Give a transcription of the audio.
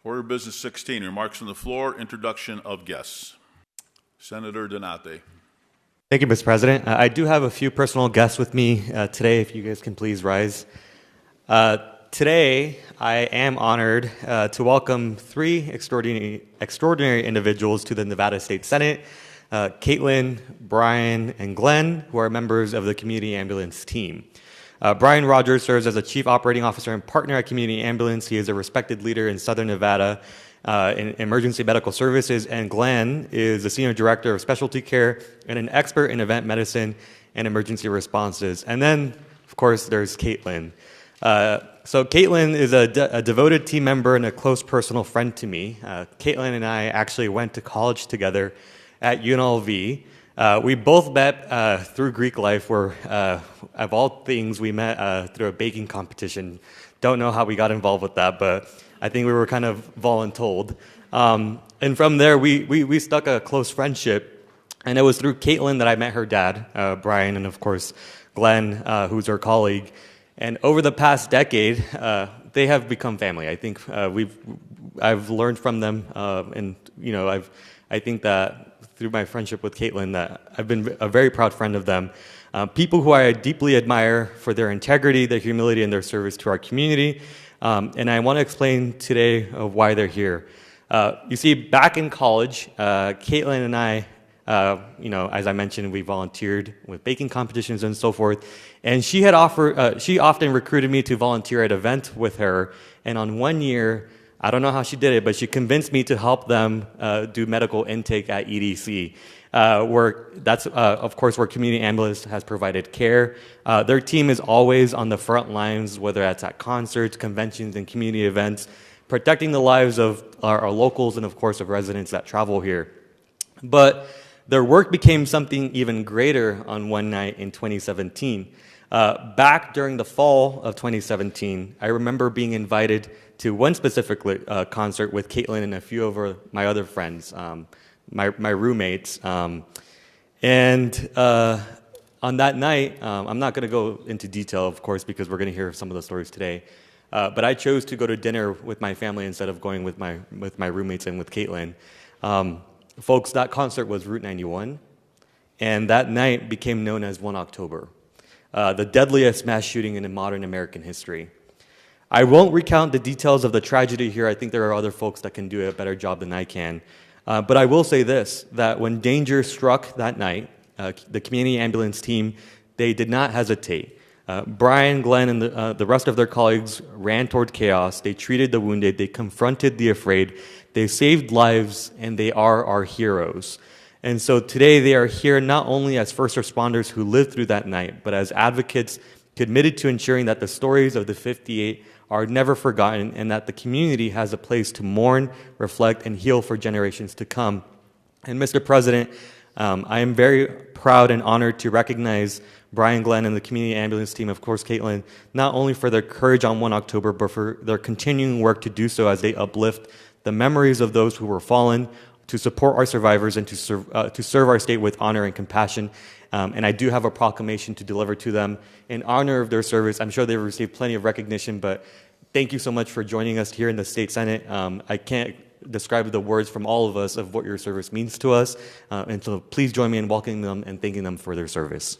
Order of Business 16, remarks from the floor, introduction of guests. Senator Doñate. Thank you, Mr. President. I do have a few personal guests with me today, if you guys can please rise. Today, I am honored to welcome three extraordinary individuals to the Nevada State Senate, Kaitlyn, Brian, and Glen, who are members of the Community Ambulance team. Brian Rogers serves as a Chief Operating Officer and Partner at Community Ambulance. He is a respected leader in Southern Nevada in emergency medical services, and Glen is the Senior Director of Specialty Care and an expert in event medicine and emergency responses. And then, of course, there's Kaitlyn. So Kaitlyn is a devoted team member and a close personal friend to me. Kaitlyn and I actually went to college together at UNLV. We both met through Greek life, where, of all things, we met through a baking competition. Don't know how we got involved with that, but I think we were kind of voluntold. And from there, we stuck a close friendship, and it was through Kaitlyn that I met her dad, Brian, and of course, Glen, who's her colleague. And over the past decade, they have become family. I think I've learned from them, and I think that through my friendship with Kaitlyn, that I've been a very proud friend of them. People who I deeply admire for their integrity, their humility, and their service to our community. And I want to explain today of why they're here. You see, back in college, Kaitlyn and I, as I mentioned, we volunteered with baking competitions and so forth. And she often recruited me to volunteer at events with her. And on one year, I don't know how she did it, but she convinced me to help them do medical intake at EDC, where that's, of course, where Community Ambulance has provided care. Their team is always on the front lines, whether that's at concerts, conventions, and community events, protecting the lives of our locals and, of course, of residents that travel here. But their work became something even greater on one night in 2017. Back during the fall of 2017, I remember being invited to one specific concert with Kaitlyn and a few of my other friends, my roommates. And on that night, I'm not going to go into detail, of course, because we're going to hear some of the stories today. But I chose to go to dinner with my family instead of going with my roommates and with Kaitlyn. Folks, that concert was Route 91, and that night became known as 1 October, the deadliest mass shooting in modern American history. I won't recount the details of the tragedy here. I think there are other folks that can do a better job than I can. But I will say this, that when danger struck that night, the Community Ambulance team, they did not hesitate. Brian, Glen, and the rest of their colleagues ran toward chaos. They treated the wounded. They confronted the afraid. They saved lives, and they are our heroes. And so today they are here not only as first responders who lived through that night, but as advocates committed to ensuring that the stories of the 58 are never forgotten and that the community has a place to mourn, reflect, and heal for generations to come. And Mr. President, I am very proud and honored to recognize Brian, Glen, and the Community Ambulance team, of course, Kaitlyn, not only for their courage on 1 October, but for their continuing work to do so as they uplift the memories of those who were fallen, to support our survivors, and to serve our state with honor and compassion. And I do have a proclamation to deliver to them in honor of their service. I'm sure they've received plenty of recognition, but thank you so much for joining us here in the State Senate. I can't describe the words from all of us of what your service means to us. And so please join me in welcoming them and thanking them for their service.